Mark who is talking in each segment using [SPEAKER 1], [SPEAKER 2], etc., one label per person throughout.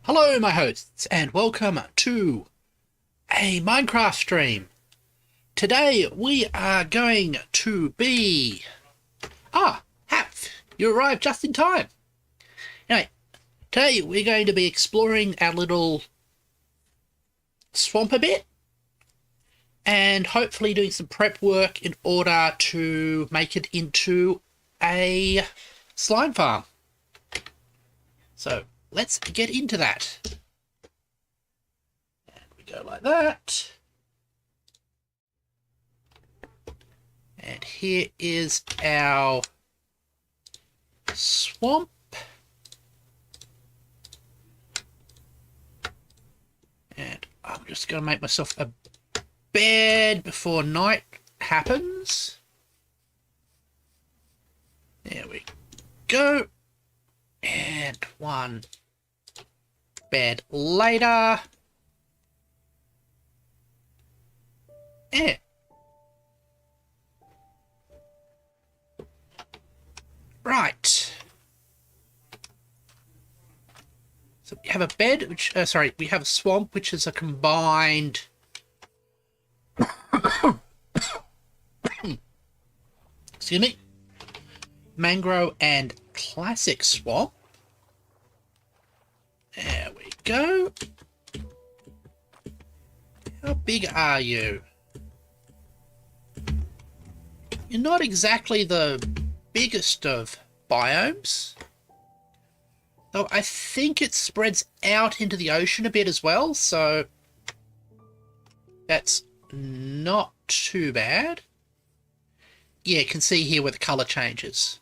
[SPEAKER 1] Hello, my hosts, and welcome to a Minecraft stream. Today we are going to be... Hap, you arrived just in time. Anyway, today we're going to be exploring our little swamp a bit, and hopefully doing some prep work in order to make it into a slime farm. So, let's get into that. And we go like that. And here is our swamp. And I'm just going to make myself a bed before night happens. There we go. And one bed later. Yeah. Right. So we have a bed, which, we have a swamp, which is a combined... Excuse me. Mangrove and classic swamp. There we go. How big are you? You're not exactly the biggest of biomes. Though I think it spreads out into the ocean a bit as well, so that's not too bad. Yeah, you can see here where the colour changes.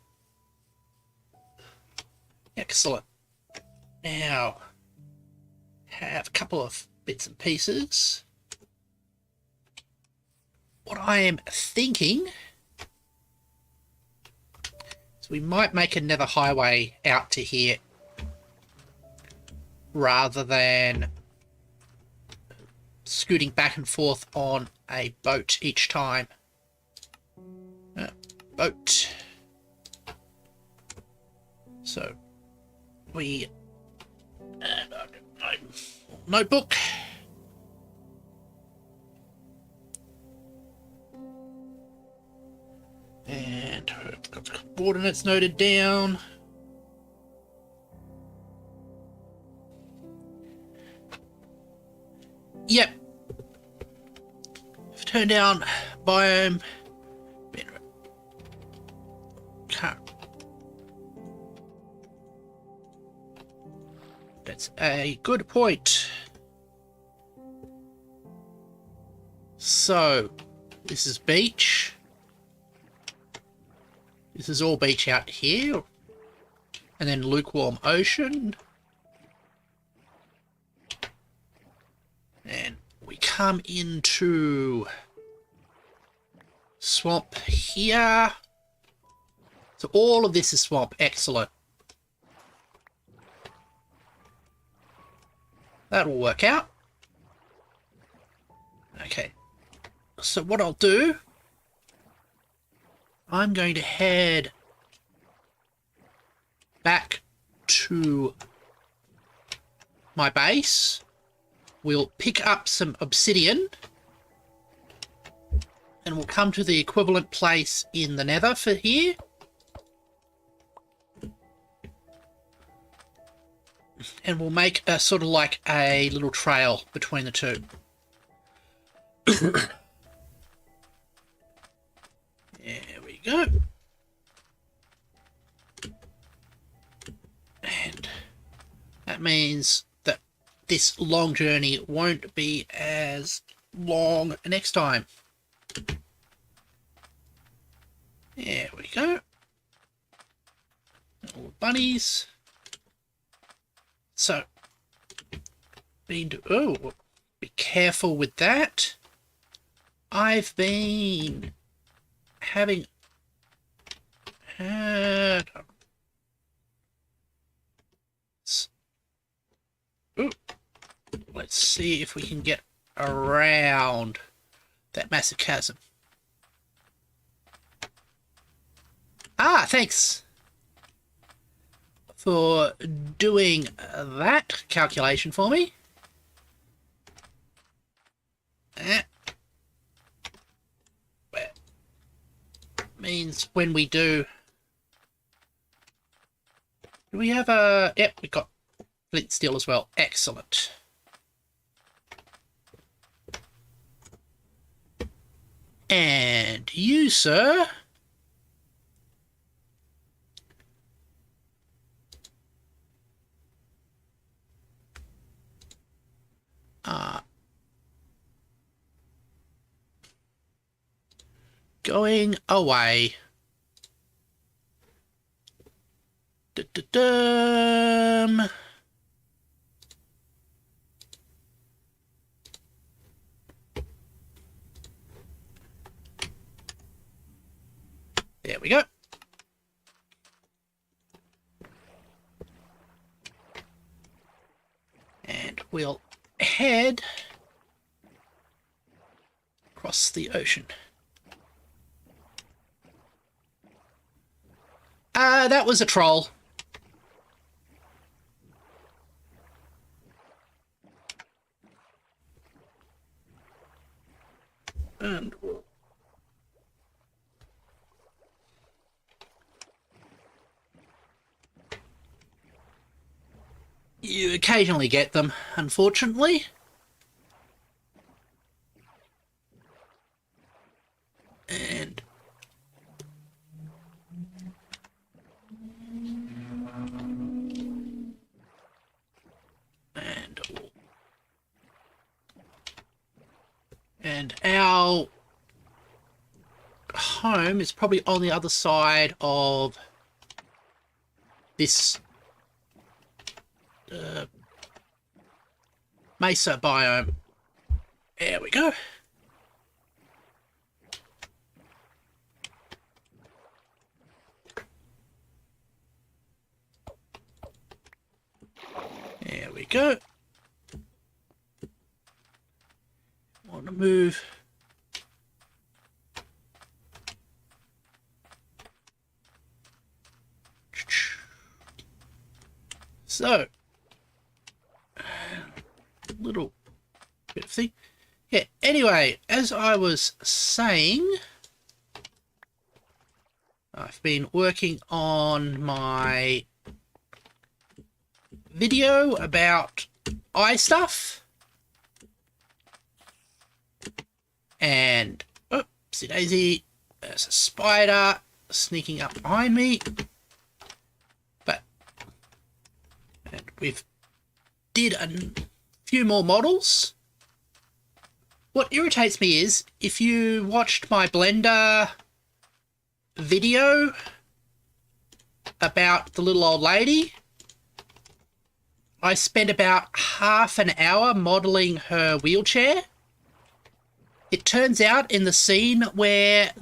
[SPEAKER 1] Excellent. Now, have a couple of bits and pieces. What I am thinking is we might make another highway out to here rather than scooting back and forth on a boat each time. Boat. So we notebook. And I've got the coordinates noted down. Yep. I've turned down biome. That's a good point. So, this is beach. This is all beach out here. And then lukewarm ocean. And we come into swamp here. So all of this is swamp. Excellent. That will work out. Okay. So what I'll do, I'm going to head back to my base. We'll pick up some obsidian and we'll come to the equivalent place in the nether for here. And we'll make a sort of like a little trail between the two. There we go. And that means that this long journey won't be as long next time. There we go. All the bunnies. So, be careful with that. I've been having... let's see if we can get around that massive chasm. Thanks for doing that calculation for me. Means when we do we have a... Yep, we've got flint steel as well. Excellent. And you, sir... going away. Da-da-dum. There we go. And we'll head across the ocean. That was a troll. And you occasionally get them, unfortunately. And our home is probably on the other side of this mesa biome. There we go. There we go. Want to move. So, little bit of thing. Yeah, anyway, as I was saying, I've been working on my video about eye stuff. And, oopsie daisy, there's a spider sneaking up behind me. And we've did a few more models. What irritates me is, if you watched my Blender video about the little old lady, I spent about half an hour modelling her wheelchair. It turns out in the scene where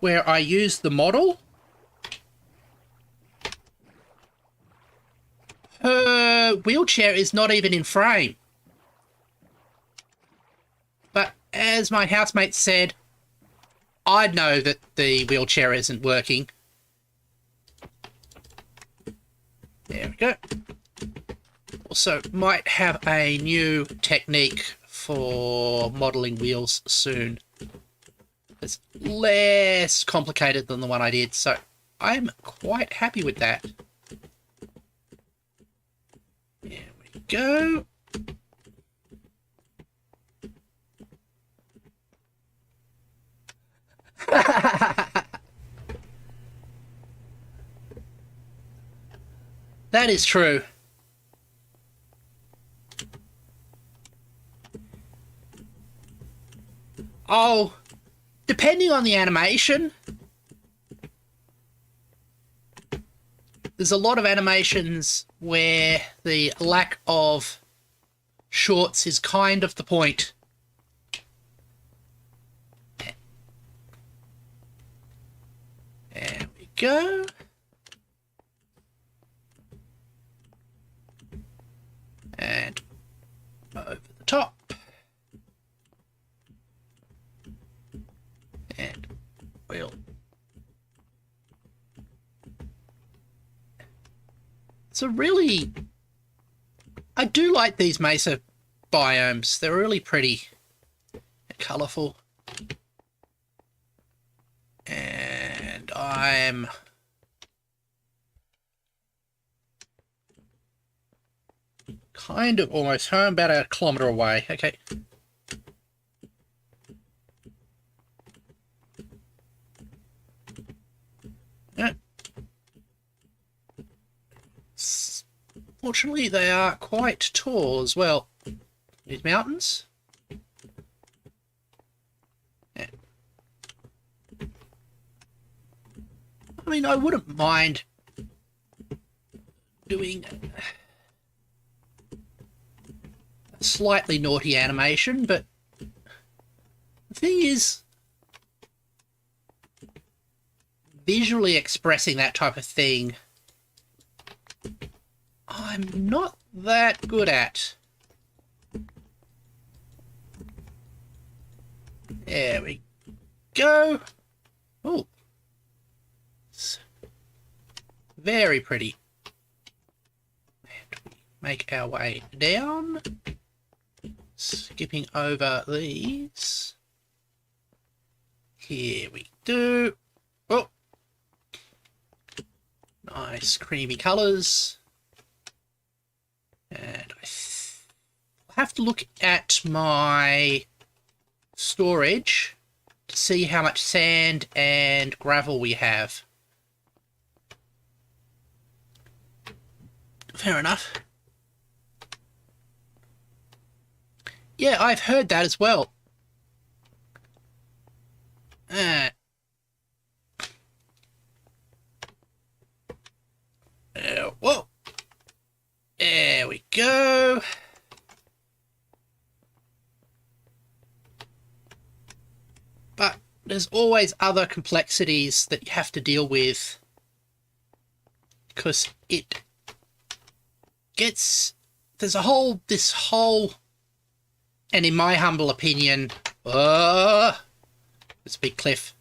[SPEAKER 1] I used the model, her wheelchair is not even in frame. But as my housemate said, I know that the wheelchair isn't working. There we go. Also, might have a new technique for modelling wheels soon. It's less complicated than the one I did, so I'm quite happy with that. There we go. That is true. Oh, depending on the animation, there's a lot of animations where the lack of shorts is kind of the point. There we go. And over the top. And we'll It's a really... I do like these mesa biomes. They're really pretty and colourful. And I'm... kind of almost home, about a kilometre away. Okay. Yeah. Fortunately, they are quite tall as well. These mountains. Yeah. I mean, I wouldn't mind doing a slightly naughty animation, but the thing is, visually expressing that type of thing, I'm not that good at. There we go. Oh, it's very pretty. And we make our way down, skipping over these. Here we do. Oh, nice creamy colours. And I have to look at my storage to see how much sand and gravel we have. Fair enough. Yeah, I've heard that as well. Whoa. There we go. But there's always other complexities that you have to deal with, because it gets... there's this whole, and in my humble opinion, it's a big cliff,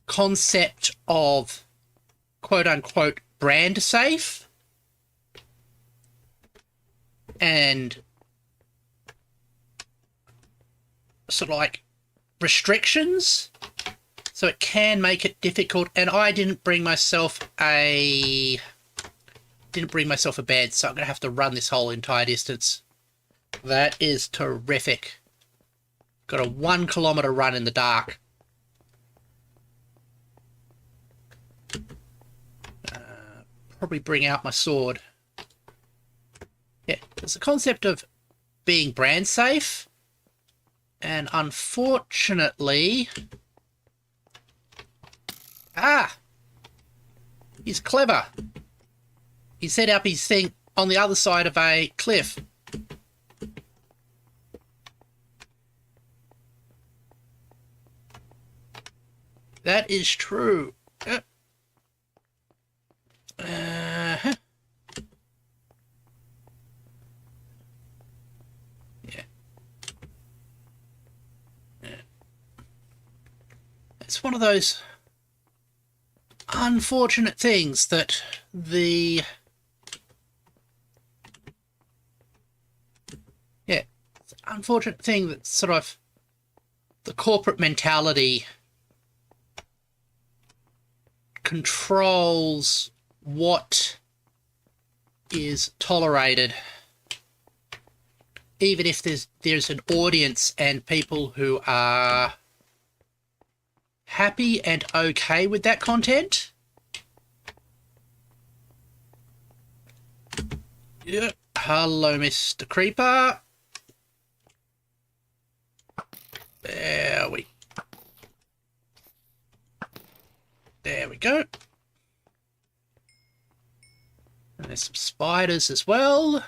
[SPEAKER 1] concept of quote-unquote brand safe and sort of like restrictions, so it can make it difficult. And I didn't bring myself a bed, so I'm gonna have to run this whole entire distance. That is terrific. Got a 1 kilometre run in the dark. Probably bring out my sword. Yeah, there's a concept of being brand safe, and unfortunately... he's clever. He set up his thing on the other side of a cliff. That is true. Yeah. It's one of those unfortunate things that it's an unfortunate thing that sort of the corporate mentality controls what is tolerated, even if there's an audience and people who are happy and okay with that content. Yeah. Hello, Mr. Creeper. There we go. And there's some spiders as well.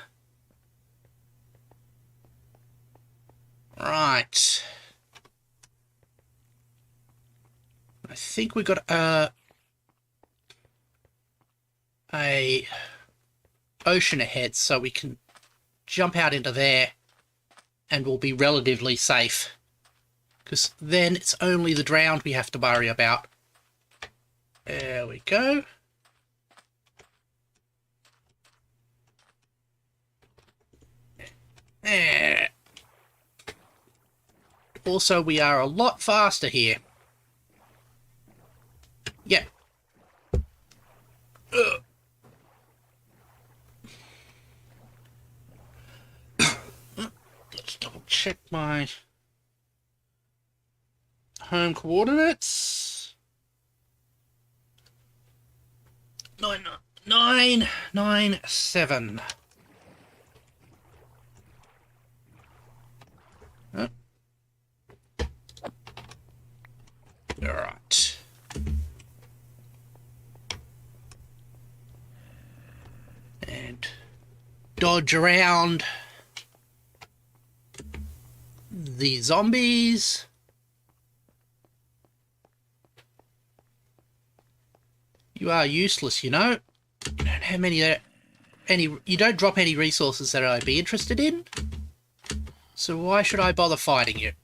[SPEAKER 1] Right. I think we got a ocean ahead, so we can jump out into there and we'll be relatively safe, because then it's only the drowned we have to worry about. There we go. Also, we are a lot faster here. Yep. Let's double check my home coordinates. 997. Oh. All right. And dodge around the zombies. You are useless, you know. You don't have you don't drop any resources that I'd be interested in. So why should I bother fighting you?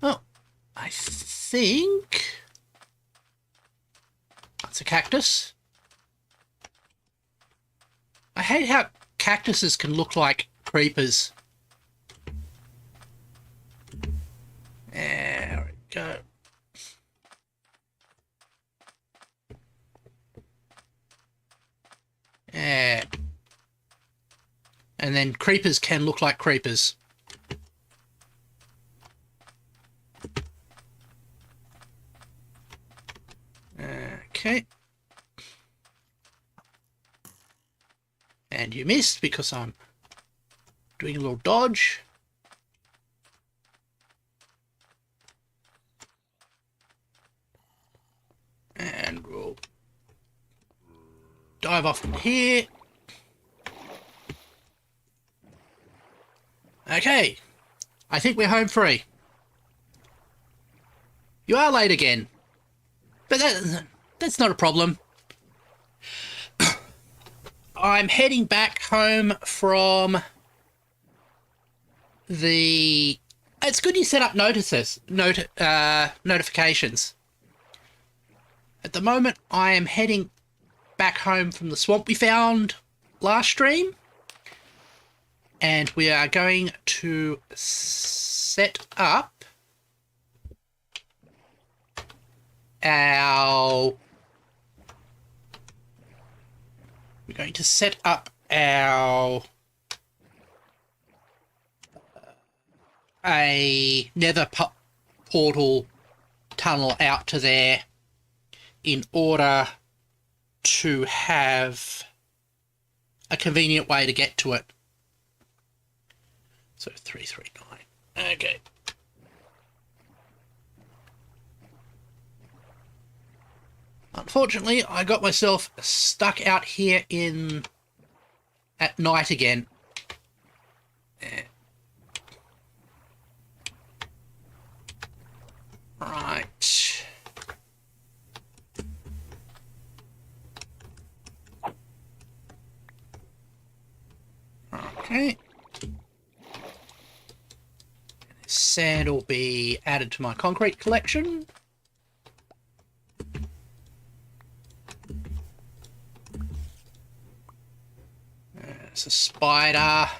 [SPEAKER 1] Oh, I think that's a cactus. I hate how cactuses can look like creepers. There we go. And then creepers can look like creepers. Okay. And you missed because I'm doing a little dodge. And we'll dive off from here. Okay, I think we're home free. You are late again, but that's not a problem. I'm heading back home from the... It's good you set up notifications. At the moment, I am heading back home from the swamp we found last stream. And we are going to set up our... We're going to set up our... a nether portal tunnel out to there in order to have a convenient way to get to it. So 339. Okay. Unfortunately, I got myself stuck out here at night again. Right. Okay. Sand will be added to my concrete collection. There's a spider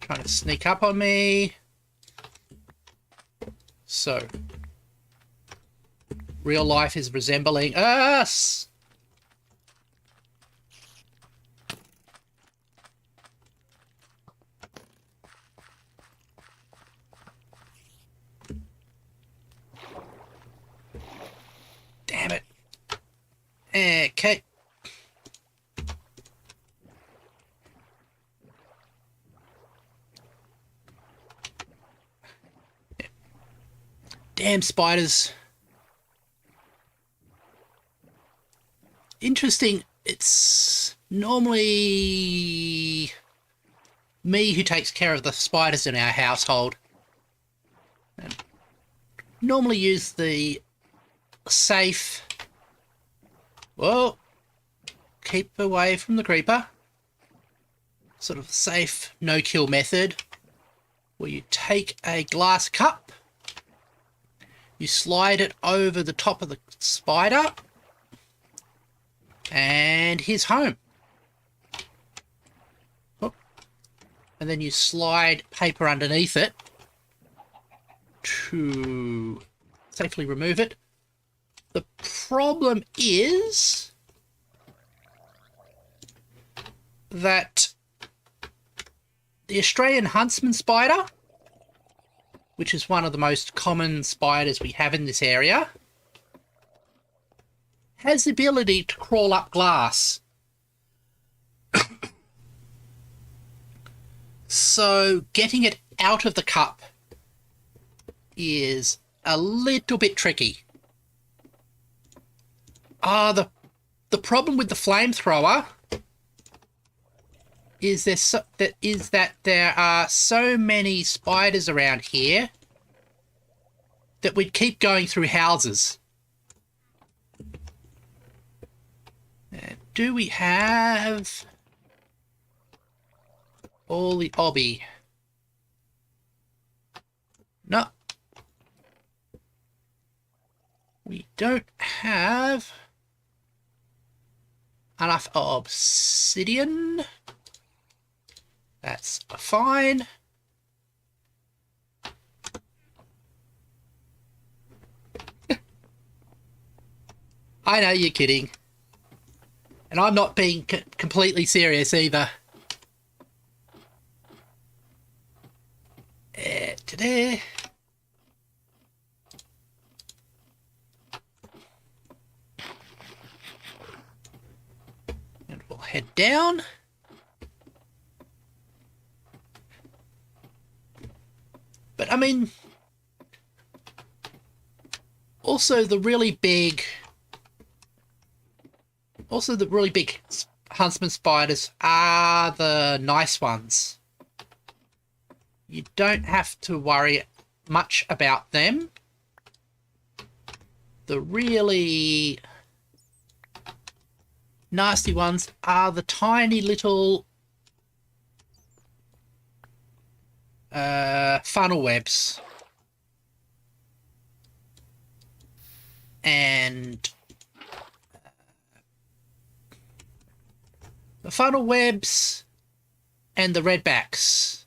[SPEAKER 1] trying to sneak up on me. So, real life is resembling us. Damn it. Okay. Damn spiders. Interesting. It's normally me who takes care of the spiders in our household. And normally use the safe... Well, keep away from the creeper. Sort of safe no-kill method where you take a glass cup, you slide it over the top of the spider, And here's home. Oh. And then you slide paper underneath it to safely remove it. The problem is that the Australian huntsman spider, which is one of the most common spiders we have in this area, has the ability to crawl up glass. So getting it out of the cup is a little bit tricky. The problem with the flamethrower is that there are so many spiders around here that we'd keep going through houses. Do we have all the obby? No. We don't have enough obsidian. That's fine. I know you're kidding. And I'm not being completely serious either. Today. And we'll head down. But I mean, also the really big huntsman spiders are the nice ones. You don't have to worry much about them. The really nasty ones are the tiny little funnel webs. And the funnel webs and the redbacks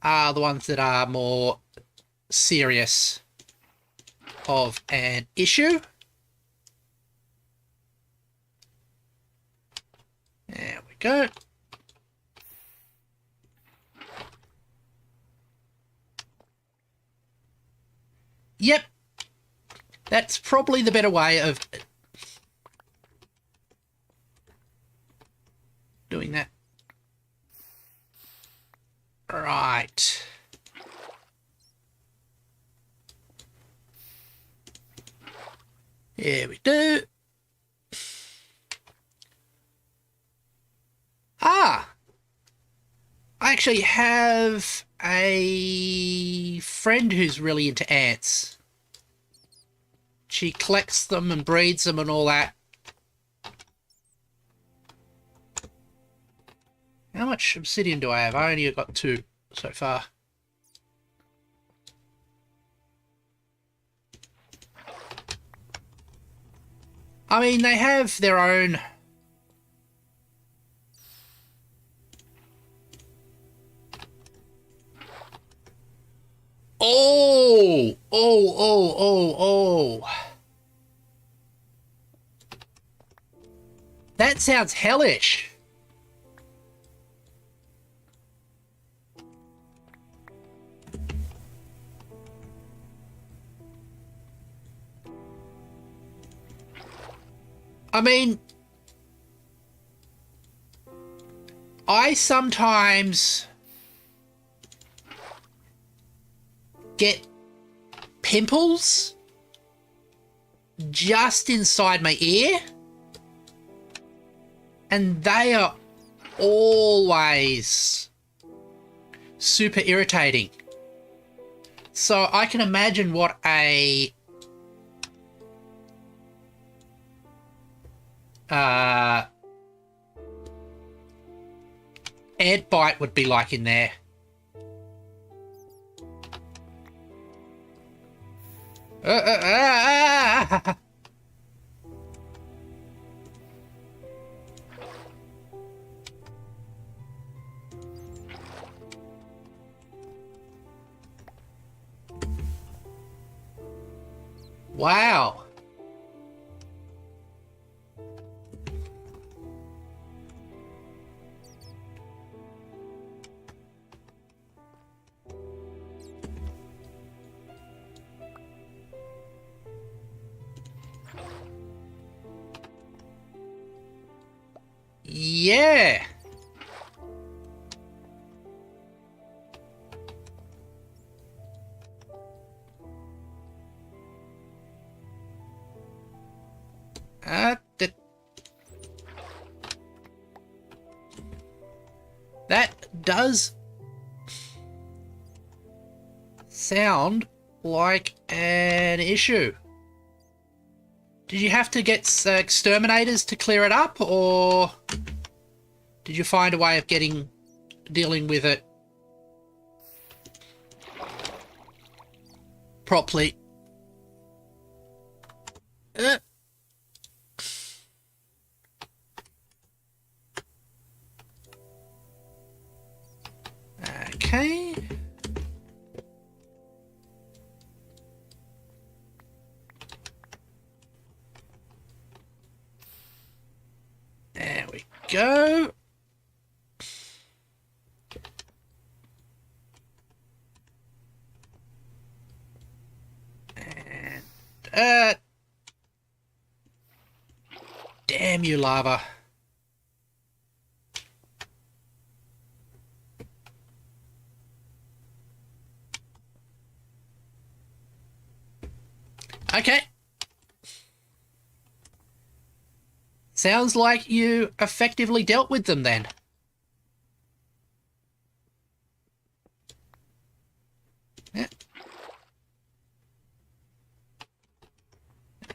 [SPEAKER 1] are the ones that are more serious of an issue. There we go. Yep. That's probably the better way of doing that. Right. Here we do. I actually have a friend who's really into ants. She collects them and breeds them and all that. How much obsidian do I have? I only got 2 so far. I mean, they have their own... Oh! That sounds hellish. I mean, I sometimes get pimples just inside my ear, and they are always super irritating. So I can imagine what a ant bite would be like in there. Wow. Yeah. That does sound like an issue. Did you have to get exterminators to clear it up, or did you find a way of dealing with it properly? Okay. There we go. And damn you, lava. Okay. Sounds like you effectively dealt with them then. Yeah.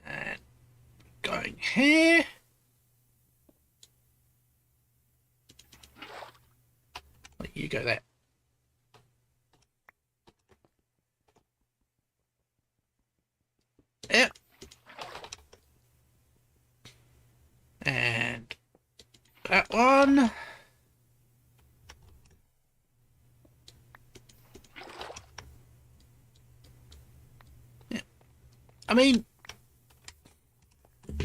[SPEAKER 1] And going here. Let you go there. Yeah. And that one. Yeah. I mean,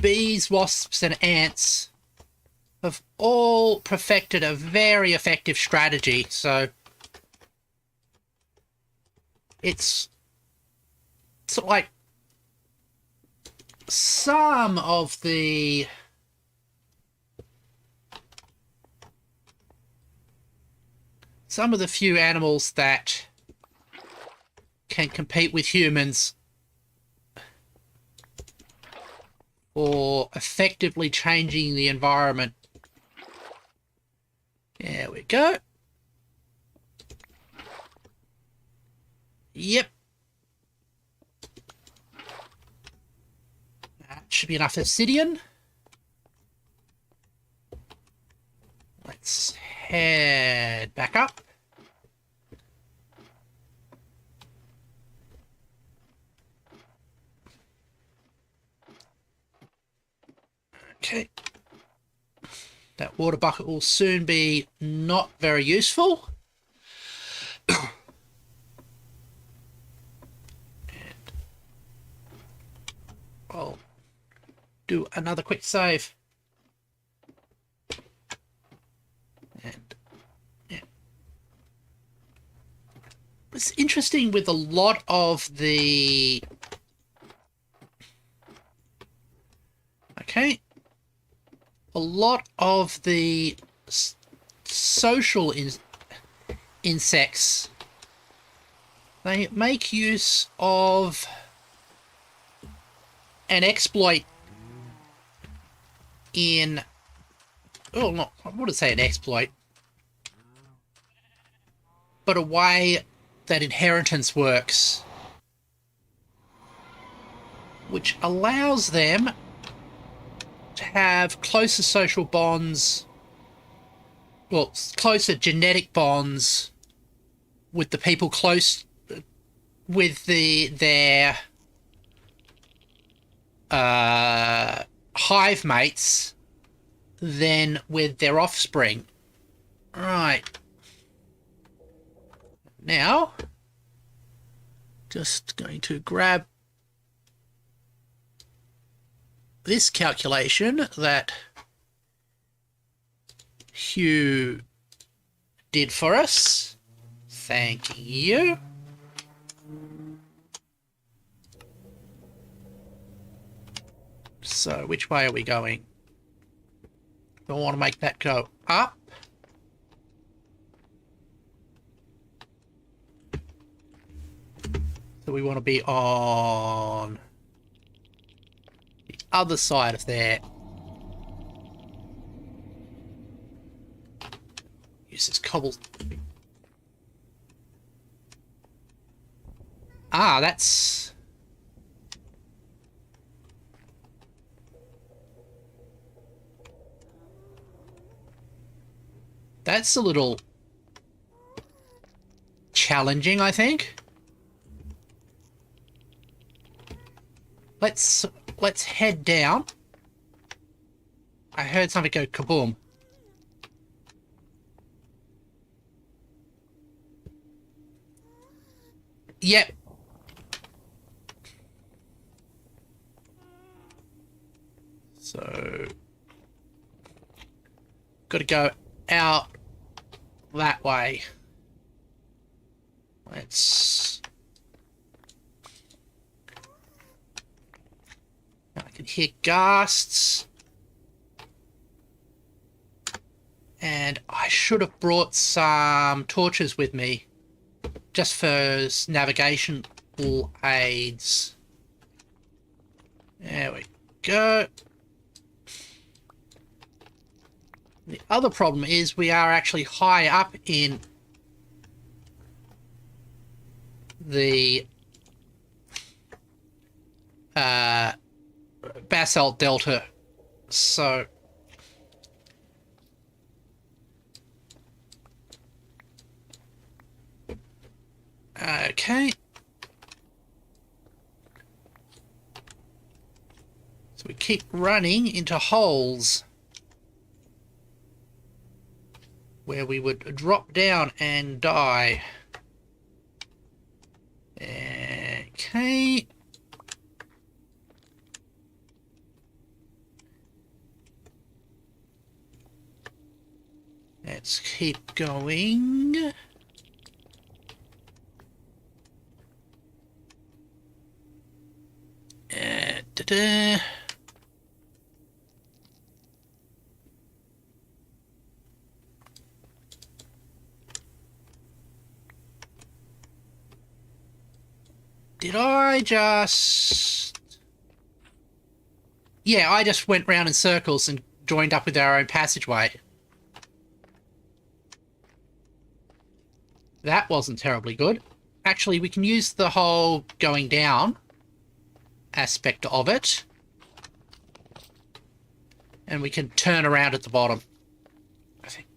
[SPEAKER 1] bees, wasps, and ants have all perfected a very effective strategy, so it's like some of the few animals that can compete with humans for effectively changing the environment. There we go. Yep. That should be enough obsidian. Let's head back up. Okay. That water bucket will soon be not very useful. And I'll do another quick save. And yeah. It's interesting with a lot of the... Okay. A lot of the social insects, they make use of an exploit in... Oh, not, I wouldn't say an exploit, but a way that inheritance works, which allows them to have closer social bonds, well, closer genetic bonds with the people close with their hive mates than with their offspring. Right. Now, just going to grab this calculation that Hugh did for us. Thank you. So, which way are we going? Do I want to make that go up? So we want to be on the other side of there. Use this cobble. Ah, that's... That's a little challenging, I think. Let's head down. I heard something go kaboom. Yep. So got to go out that way. Let's... I can hear ghasts. And I should have brought some torches with me, just for navigational aids. There we go. The other problem is we are actually high up in the basalt delta, so okay. So we keep running into holes where we would drop down and die. Okay. Let's keep going. Da-da. Did I just... Yeah, I just went round in circles and joined up with our own passageway. That wasn't terribly good. Actually, we can use the whole going down aspect of it. And we can turn around at the bottom, I think.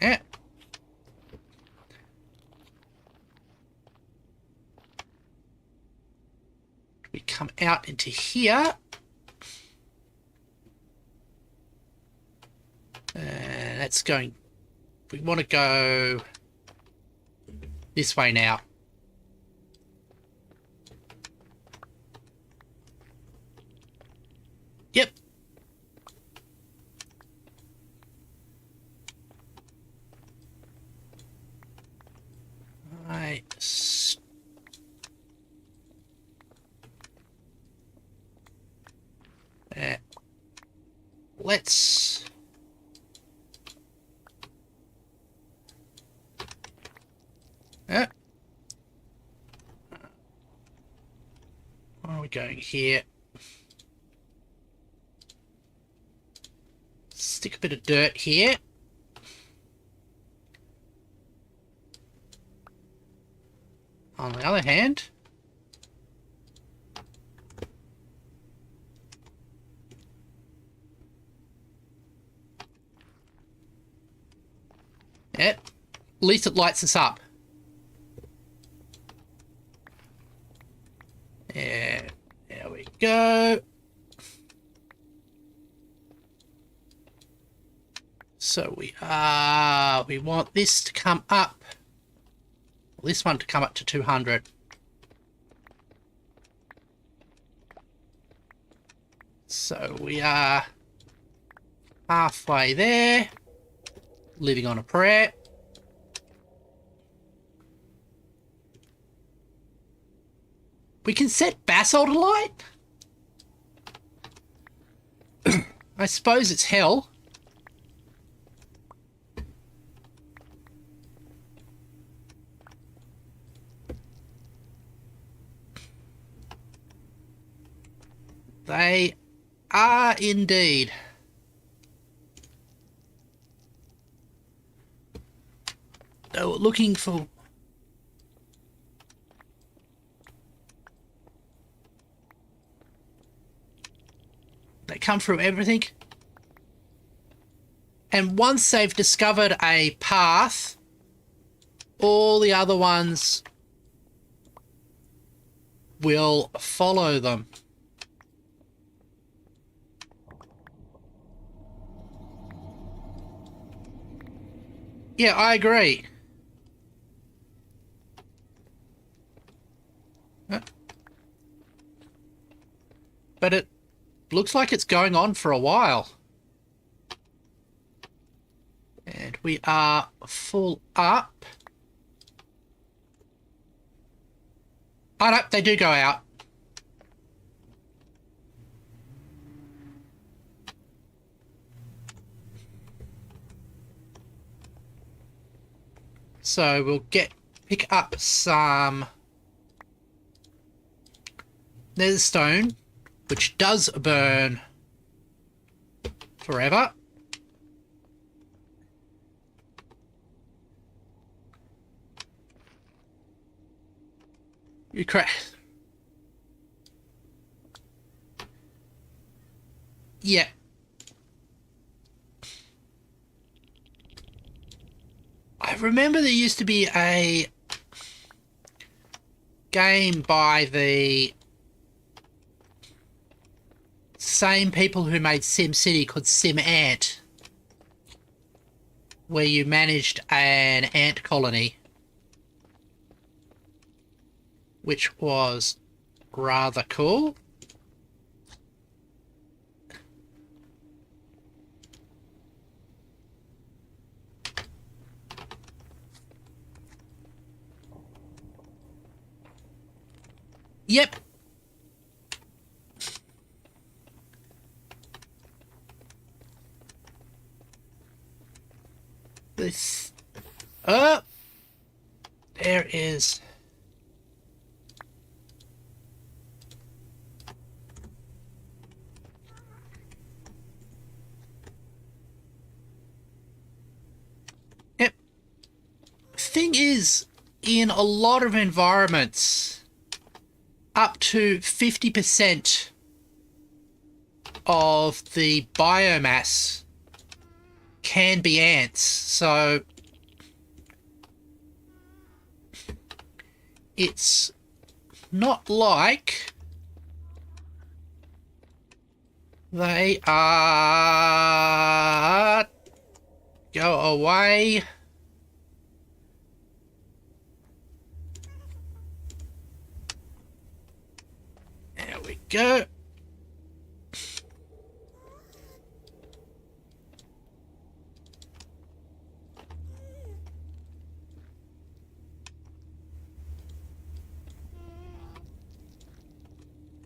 [SPEAKER 1] Yeah. We come out into here. That's going... We want to go this way now. Yep. Right. Let's... Where are we going here? Stick a bit of dirt here. On the other hand, yep, at least it lights us up. Yeah, there we go. So we want this to come up this one to come up to 200. So we are halfway there, living on a prayer. We can set basalt alight? I suppose it's hell. They are indeed. They were looking for... They come through everything. And once they've discovered a path, all the other ones will follow them. Yeah, I agree. But it looks like it's going on for a while. And we are full up. Oh no, they do go out. So we'll pick up some nether stone, which does burn forever. You crack. Yeah. I remember there used to be a game by the same people who made SimCity called SimAnt, where you managed an ant colony, which was rather cool. Yep. This... Oh! There is... Yep. Thing is, in a lot of environments, up to 50% of the biomass can be ants, so it's not like they are... Go away. There we go.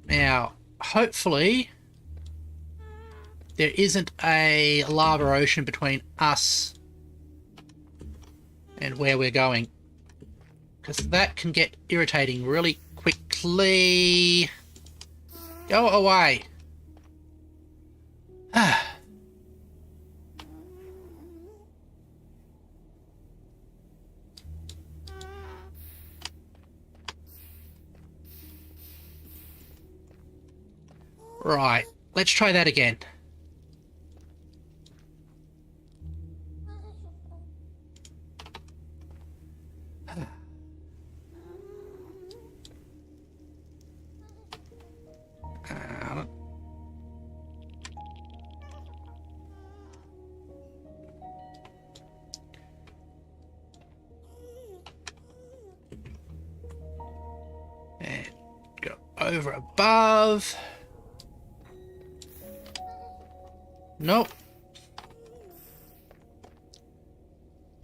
[SPEAKER 1] Now, hopefully, there isn't a lava ocean between us and where we're going, because that can get irritating really quickly. Go away. Right, let's try that again. over above. Nope.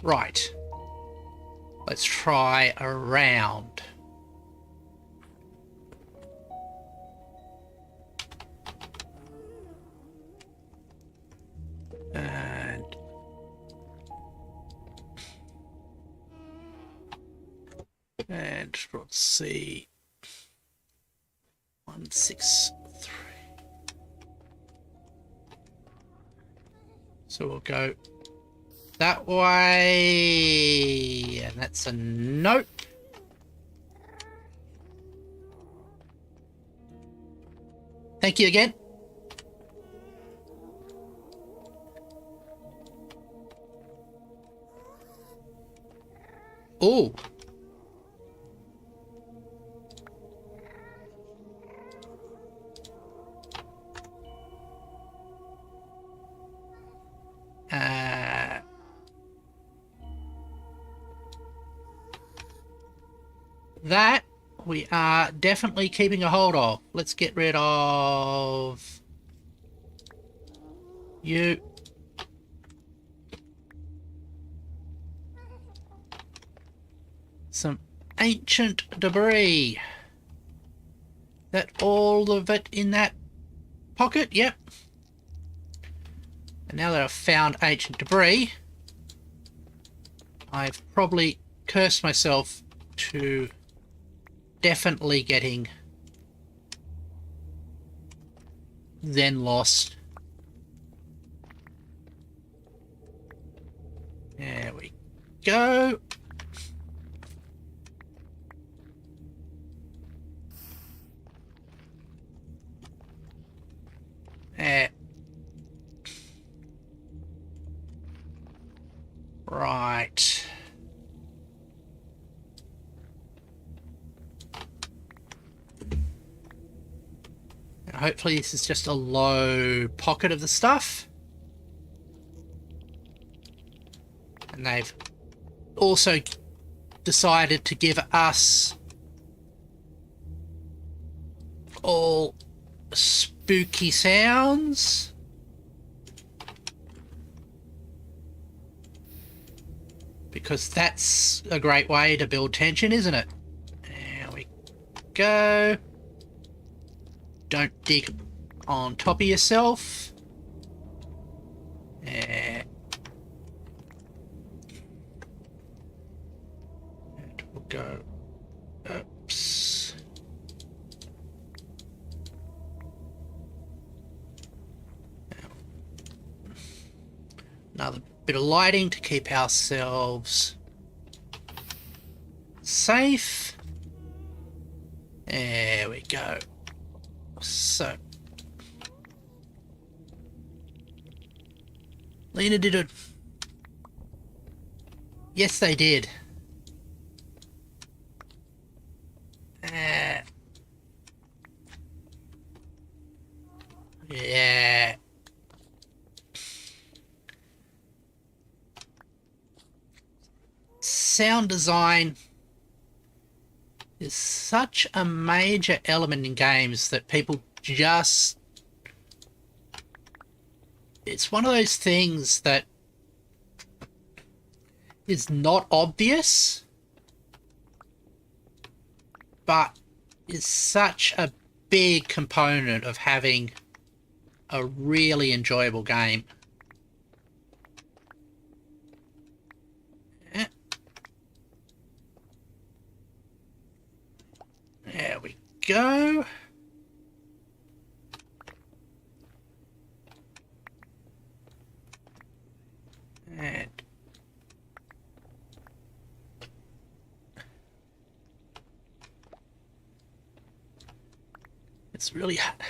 [SPEAKER 1] Right. Let's try around. And let's see. 1, 6, 3. So we'll go that way, and that's a nope. Thank you again. Oh. That we are definitely keeping a hold of. Let's get rid of you. Some ancient debris. That all of it in that pocket? Yep. And now that I've found ancient debris, I've probably cursed myself to definitely getting then lost. There we go. Right. Now hopefully this is just a low pocket of the stuff. And they've also decided to give us all spooky sounds. Because that's a great way to build tension, isn't it? There we go. Don't dig on top of yourself. And we'll go. Oops. Another bit of lighting to keep ourselves safe. There we go. So Lena did it. Yes, they did. Yeah. Sound design is such a major element in games that people just... It's one of those things that is not obvious, but is such a big component of having a really enjoyable game. There we go. And it's really hot.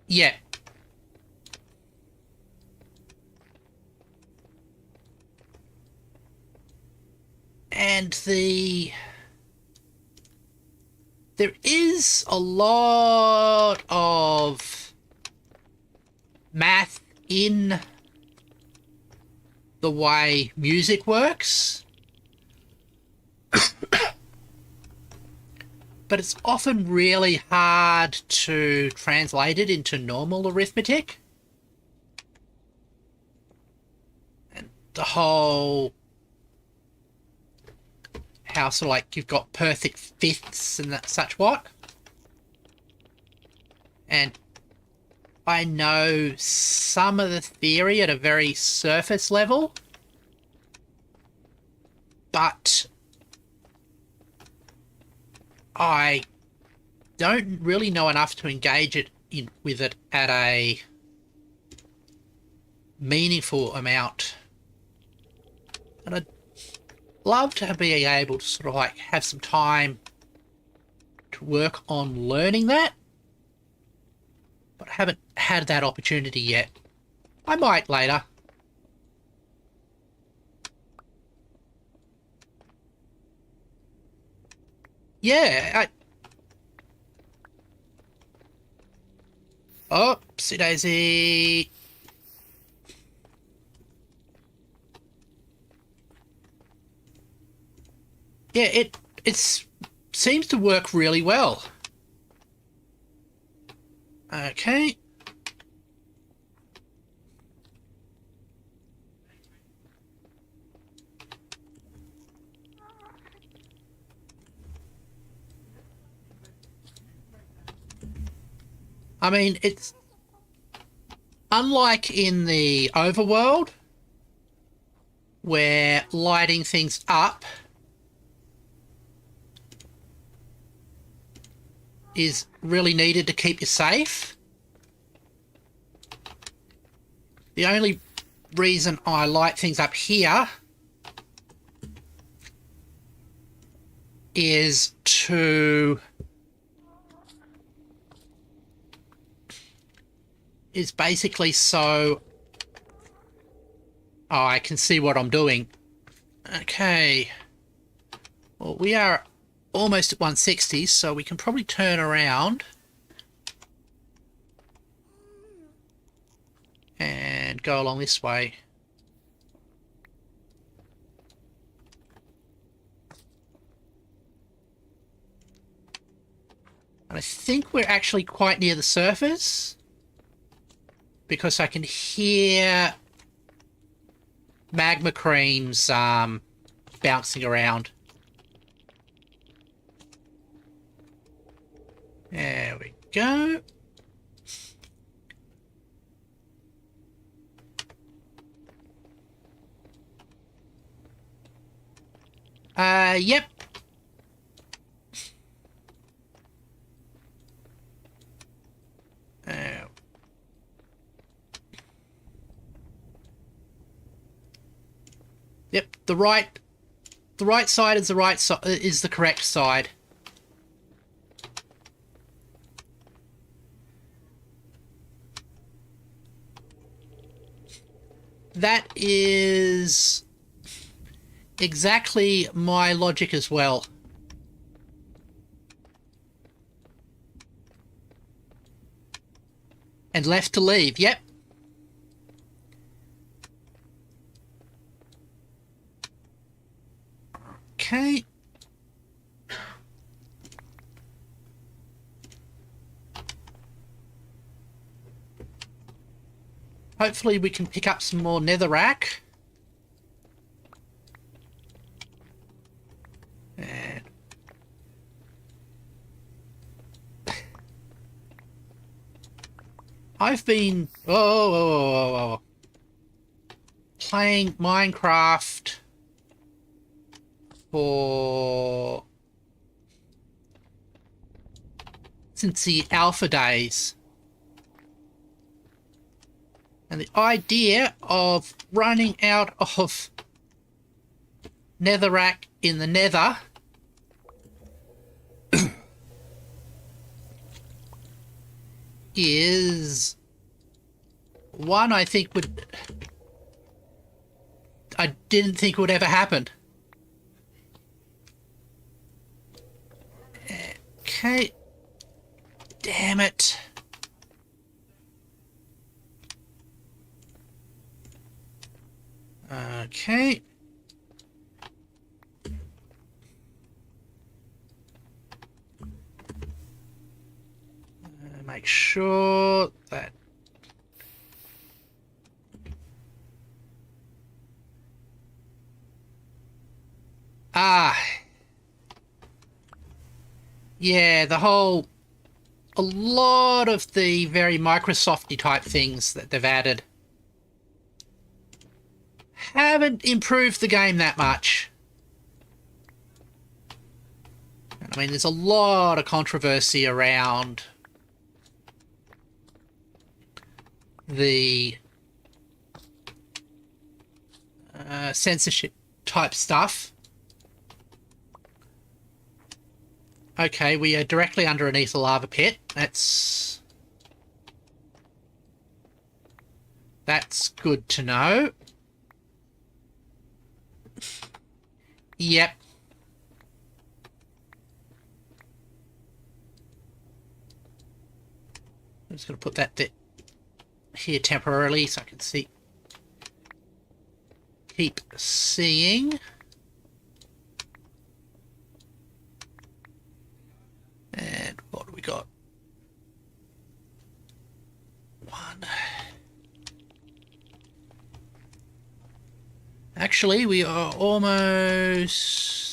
[SPEAKER 1] Yeah. And there is a lot of math in the way music works. but it's often really hard to translate it into normal arithmetic. And the whole... how sort of like you've got perfect fifths and that such what. And I know some of the theory at a very surface level, but I don't really know enough to engage with it at a meaningful amount. And I'd love to be able to sort of like have some time to work on learning that, but I haven't had that opportunity yet. I might later. Yeah, oopsie daisy. Yeah, it seems to work really well. Okay. I mean, it's unlike in the overworld, where lighting things up is really needed to keep you safe. The only reason I light things up here is basically so I can see what I'm doing. Okay. Well, we are almost at 160, so we can probably turn around and go along this way. And I think we're actually quite near the surface, because I can hear magma creams bouncing around. There we go. Yep. Yep, the right side is the correct side. That is exactly my logic as well. And left to leave, yep. Okay. Hopefully we can pick up some more netherrack. And I've been playing Minecraft since the alpha days. And the idea of running out of netherrack in the nether is one I didn't think would ever happen. Okay. Damn it. Okay. make sure that... Yeah, a lot of the very Microsofty type things that they've added haven't improved the game that much. I mean, there's a lot of controversy around the censorship type stuff. Okay, we are directly underneath a lava pit. That's good to know. Yep. I'm just going to put that here temporarily so I can see. Keep seeing. And what do we got? One. Actually, we are almost...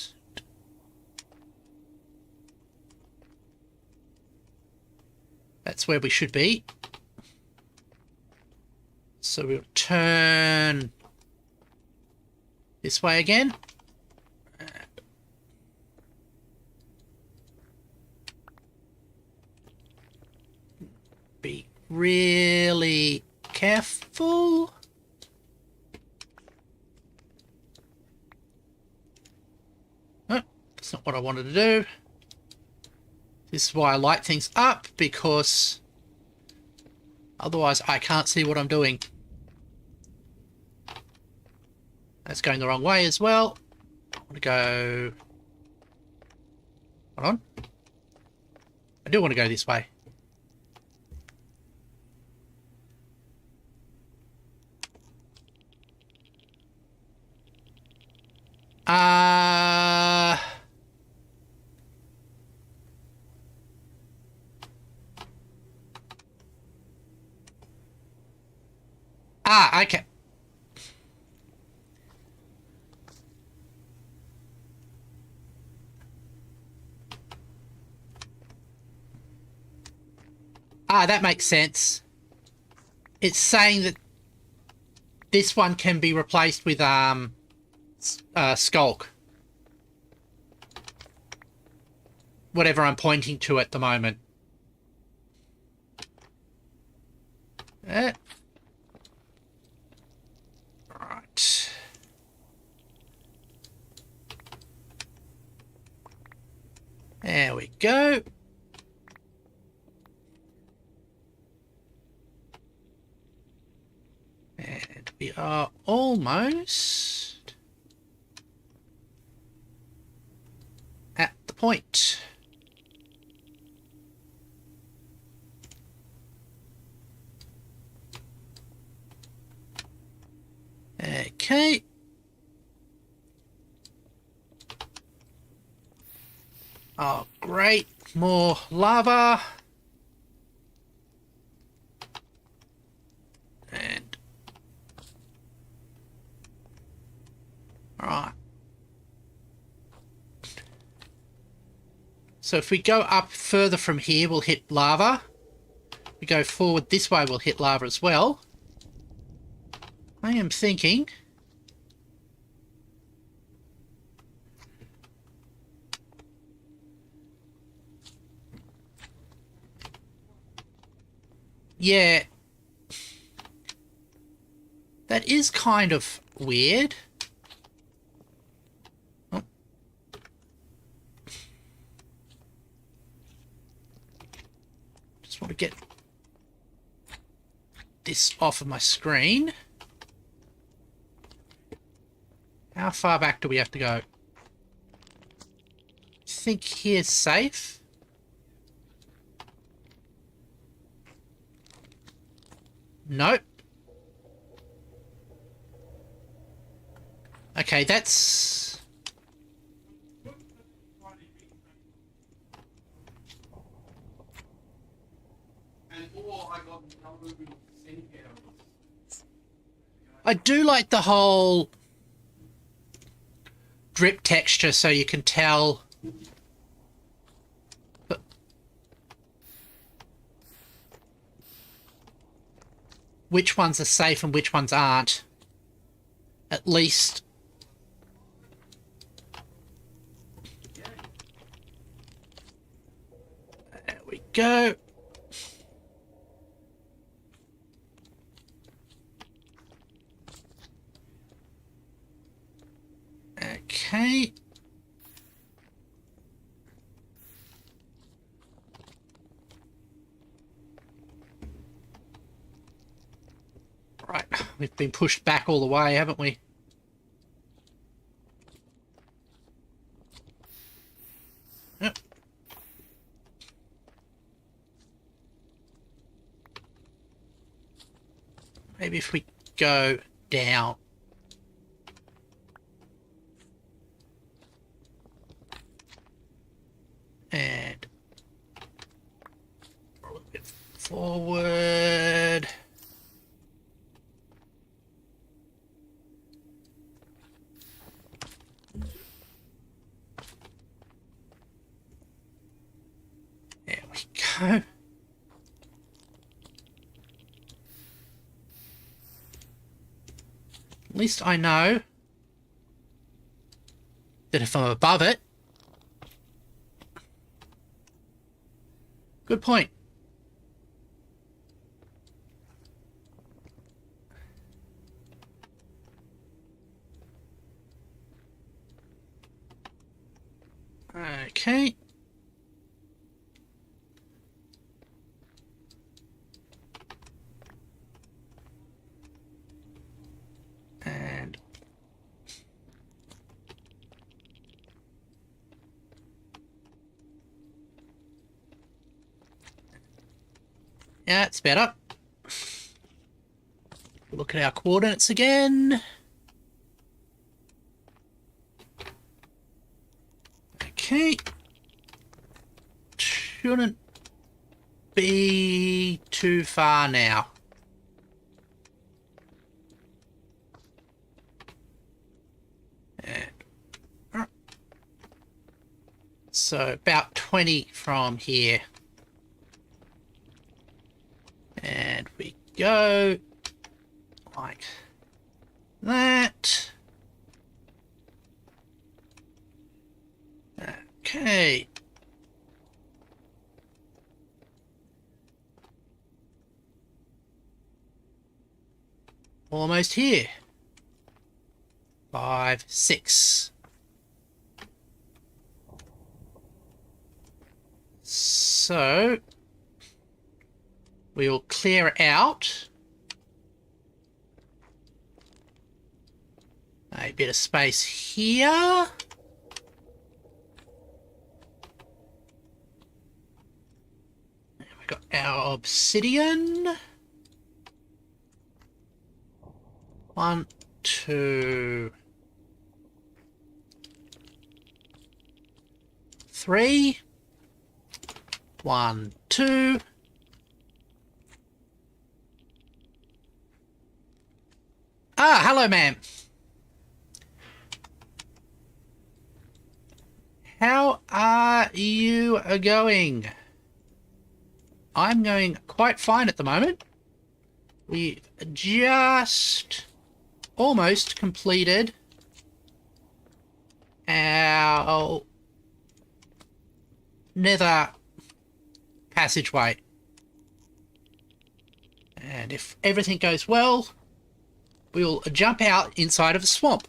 [SPEAKER 1] That's where we should be. So we'll turn this way again. Be really careful. Oh, that's not what I wanted to do. This is why I light things up, because otherwise I can't see what I'm doing. That's going the wrong way as well. I want to go... Hold on. I do want to go this way. Okay. That makes sense. It's saying that this one can be replaced with Skulk. Whatever I'm pointing to at the moment. Right. There we go. And we are almost at the point. Okay. Oh, great. More lava. And... Alright. So if we go up further from here, we'll hit lava. If we go forward this way, we'll hit lava as well. I am thinking... Yeah. That is kind of weird. Oh. Just want to get this off of my screen. How far back do we have to go? I think here's safe. Nope. Okay, that's... I do like the whole drip texture so you can tell which ones are safe and which ones aren't. At least. There we go. Okay. Right, we've been pushed back all the way, haven't we? Yep. Maybe if we go down. And a little bit forward. There we go. At least I know that if I'm above it. Good point. Okay. And yeah, it's better. Look at our coordinates again. Okay. Shouldn't be too far now. And so about 20 from here. And we go like that. Okay. Almost here. 5, 6. So we'll clear out a bit of space here. We've got our obsidian. 1, 2, 3. 1, 2. Ah, hello, ma'am. How are you going? I'm going quite fine at the moment. We've just almost completed our nether passageway. And if everything goes well, we'll jump out inside of the swamp.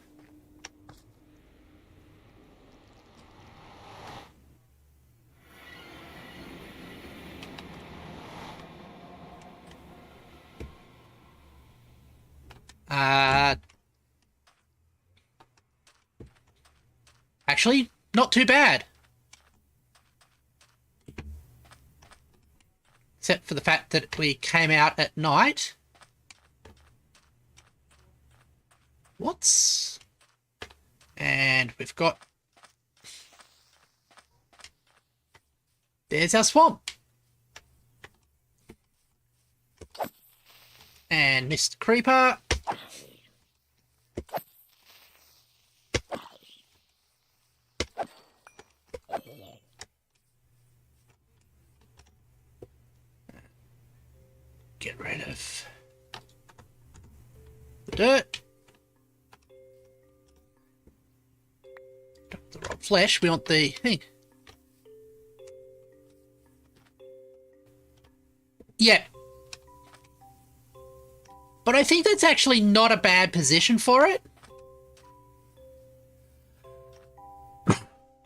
[SPEAKER 1] Actually, not too bad. Except for the fact that we came out at night. And we've got... There's our swamp. And Mr. Creeper. get rid of the dirt. The raw flesh, we want the thing. Yeah. But I think that's actually not a bad position for it.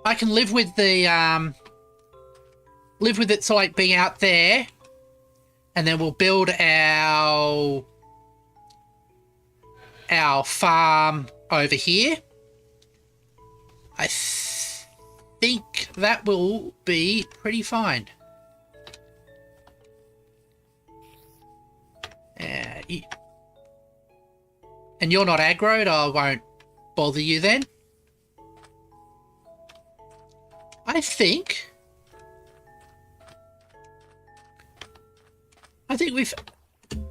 [SPEAKER 1] I can live with the, live with it so like being out there. And then we'll build our farm over here. I think that will be pretty fine. And you're not aggroed, I won't bother you then. I think we've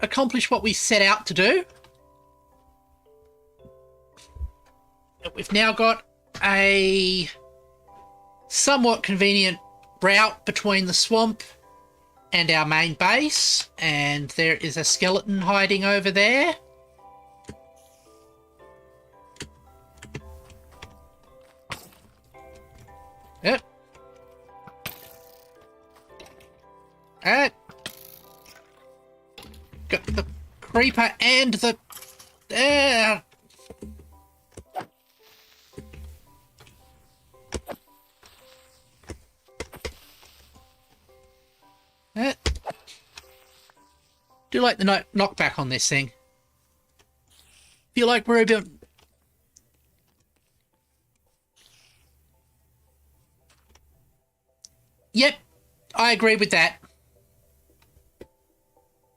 [SPEAKER 1] accomplished what we set out to do. We've now got a somewhat convenient route between the swamp and our main base, and there is a skeleton hiding over there. Yep. Got the creeper and the... Do like the knockback on this thing. Feel like we're about... Yep, I agree with that.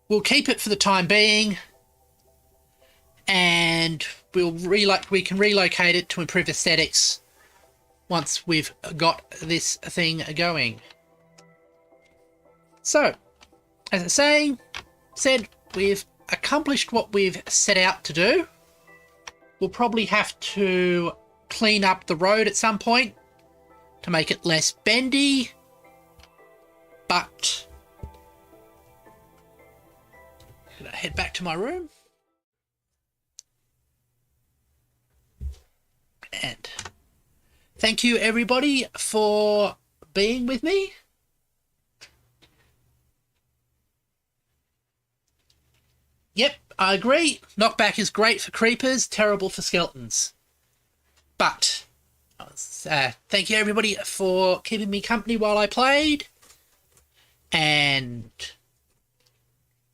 [SPEAKER 1] We'll keep it for the time being, and we can relocate it to improve aesthetics once we've got this thing going. So, as I said, we've accomplished what we've set out to do. We'll probably have to clean up the road at some point to make it less bendy, but I'm gonna head back to my room. And thank you everybody for being with me. Yep, I agree. Knockback is great for creepers, terrible for skeletons. But thank you everybody for keeping me company while I played. And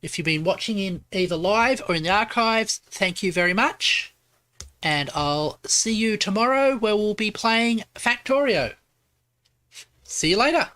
[SPEAKER 1] if you've been watching in either live or in the archives, thank you very much. And I'll see you tomorrow where we'll be playing Factorio. See you later.